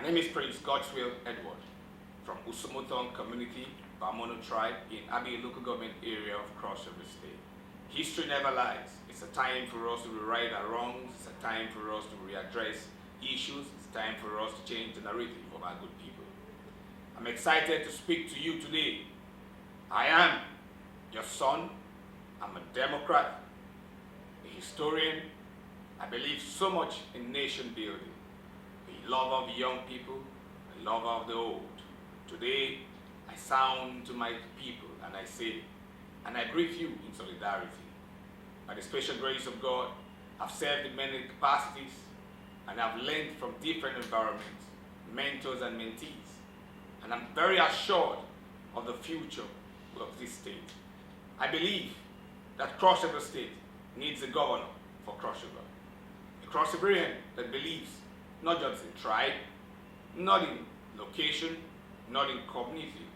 name is Prince Godswill Edward from Usomoton Community, Bamono Tribe in Abbey Local Government Area of Cross River State. History never lies. It's a time for us to rewrite our wrongs. It's a time for us to readdress issues. It's time for us to change the narrative of our good people. I'm excited to speak to you today. I am your son. I'm a Democrat, a historian. I believe so much in nation building, a lover of young people, a lover of the old. Today, I sound to my people and I say, and I greet you in solidarity. By the special grace of God, I've served in many capacities and I've learned from different environments, mentors and mentees. And I'm very assured of the future of this state. I believe that Cross River State needs a governor for Cross River. A Cross Riverian that believes not just in tribe, not in location, not in community,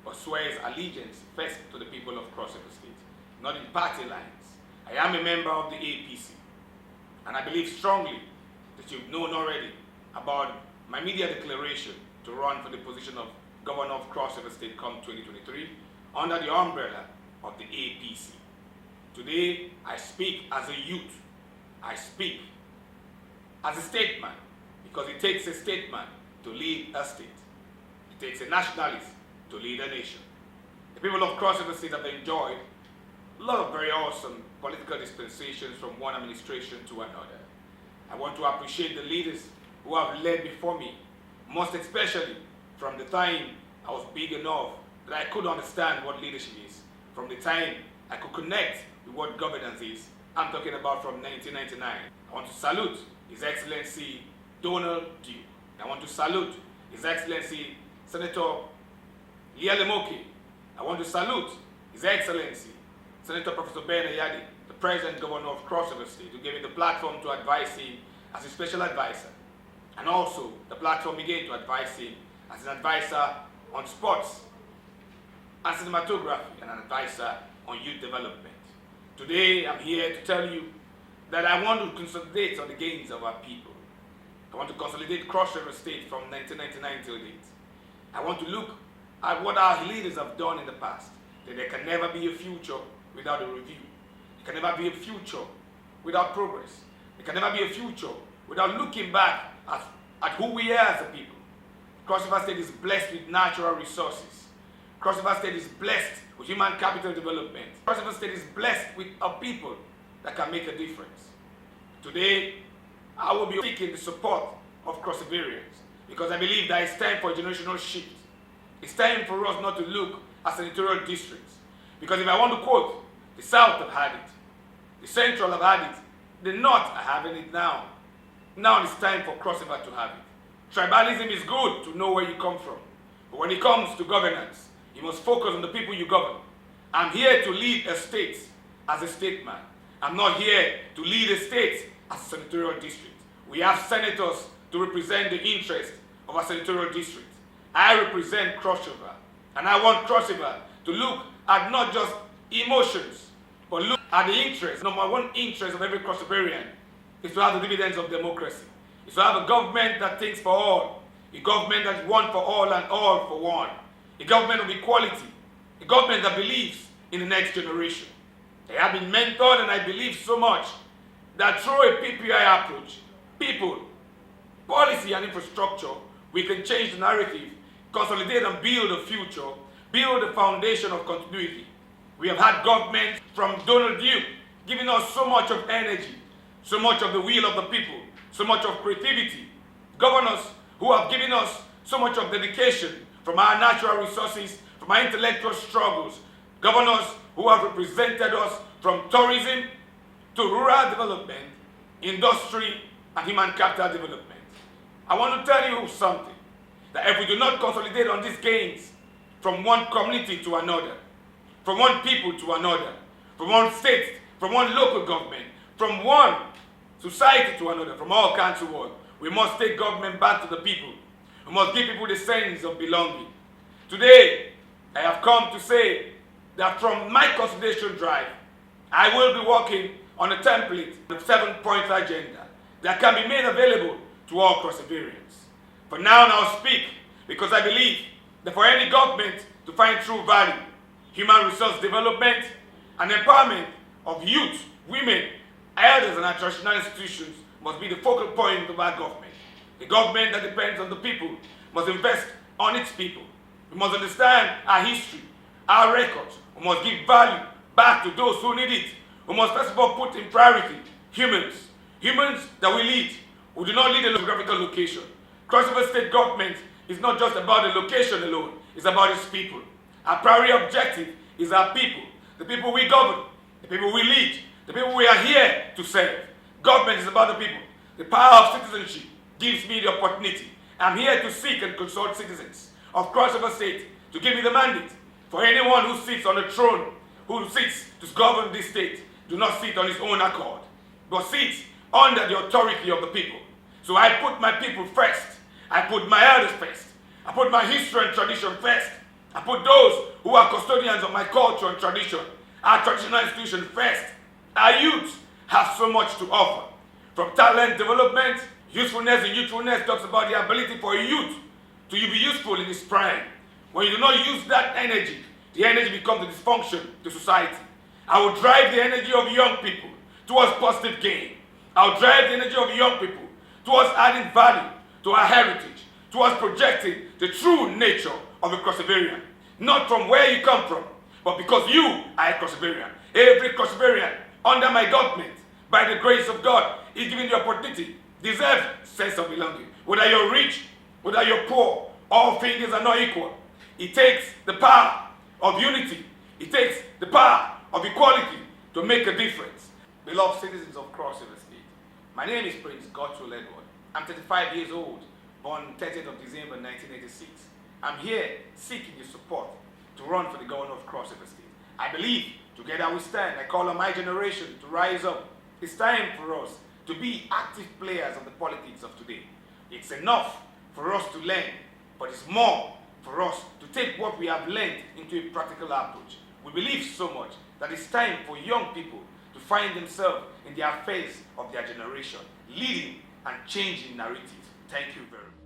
but swears allegiance first to the people of Cross River State, not in party lines. I am a member of the APC, and I believe strongly that you've known already about my media declaration to run for the position of Governor of Cross River State come 2023 under the umbrella of the APC. Today, I speak as a youth. I speak as a statesman, because it takes a statesman to lead a state. It takes a nationalist to lead a nation. The people of Cross River State have enjoyed a lot of very awesome political dispensations from one administration to another. I want to appreciate the leaders who have led before me, most especially from the time I was big enough that I could understand what leadership is, from the time I could connect with what governance is. I'm talking about from 1999. I want to salute His Excellency Donald Duke. I want to salute His Excellency Senator Lialemoke. I want to salute His Excellency Senator Professor Ben Ayadi, the President Governor of Cross River State, who gave me the platform to advise him as a special advisor, and also the platform again to advise him as an advisor on sports and cinematography and an advisor on youth development. Today, I'm here to tell you that I want to consolidate on the gains of our people. I want to consolidate Cross River State from 1999 till date. I want to look at what our leaders have done in the past, that there can never be a future without a review. There can never be a future without progress. There can never be a future without looking back at who we are as a people. Cross River State is blessed with natural resources. Cross River State is blessed with human capital development. Cross River State is blessed with a people that can make a difference. Today, I will be seeking the support of Cross Riverians because I believe that it's time for a generational shift. It's time for us not to look at senatorial districts. Because if I want to quote, the South have had it, the Central have had it, the North are having it now. Now it's time for Cross River to have it. Tribalism is good to know where you come from. But when it comes to governance, you must focus on the people you govern. I'm here to lead a state as a statesman. I'm not here to lead a state as a senatorial district. We have senators to represent the interests of a senatorial district. I represent Cross River, and I want Cross River to look at not just emotions, but look at the interest. Number one interest of every Cross Riverian is to have the dividends of democracy. Is to have a government that thinks for all, a government that's one for all and all for one, a government of equality, a government that believes in the next generation. I have been mentored and I believe so much that through a PPI approach, people, policy and infrastructure, we can change the narrative, consolidate and build a future, build a foundation of continuity. We have had government from Donald Duke giving us so much of energy, so much of the will of the people, so much of creativity. Governors who have given us so much of dedication from our natural resources, from our intellectual struggles. Governors who have represented us from tourism to rural development, industry, and human capital development. I want to tell you something, that if we do not consolidate on these gains from one community to another, from one people to another, from one state, from one local government, from one society to another, from all kinds of world, we must take government back to the people. We must give people the sense of belonging. Today, I have come to say that from my consolidation drive, I will be working on a template, the 7-point agenda that can be made available to all Cross Riverians. For now, I'll speak because I believe that for any government to find true value, human resource development, and empowerment of youth, women, elders, and our traditional institutions must be the focal point of our government. A government that depends on the people must invest on its people. We must understand our history, our records. We must give value back to those who need it. We must first of all put in priority humans that we lead. We do not lead a geographical location. Cross-river state government is not just about the location alone, it's about its people. Our primary objective is our people, the people we govern, the people we lead, the people we are here to serve. Government is about the people. The power of citizenship gives me the opportunity. I'm here to seek and consult citizens of Cross-river State to give me the mandate. For anyone who sits on the throne, who sits to govern this state, do not sit on his own accord, but sits under the authority of the people. So I put my people first. I put my elders first. I put my history and tradition first. I put those who are custodians of my culture and tradition, our traditional institution first. Our youth have so much to offer. From talent development, usefulness and youthfulness talks about the ability for a youth to be useful in his prime. When you do not use that energy, the energy becomes a dysfunction to society. I will drive the energy of young people towards positive gain. I will drive the energy of young people towards adding value to our heritage, towards projecting the true nature of a Cross-riverian. Not from where you come from, but because you are a Cross-riverian. Every Cross-riverian under my government, by the grace of God, is given the opportunity, deserves sense of belonging. Whether you're rich, whether you're poor, all fingers are not equal. It takes the power of unity. It takes the power of equality to make a difference. Beloved citizens of Cross-river State, my name is Prince Godfrey Edward. I'm 35 years old, born 30th of December 1986. I'm here seeking your support to run for the governor of Cross-river State. I believe together we stand. I call on my generation to rise up. It's time for us to be active players of the politics of today. It's enough for us to learn, but it's more for us to take what we have learned into a practical approach. We believe so much that it's time for young people to find themselves in the affairs of their generation, leading and changing narratives. Thank you very much.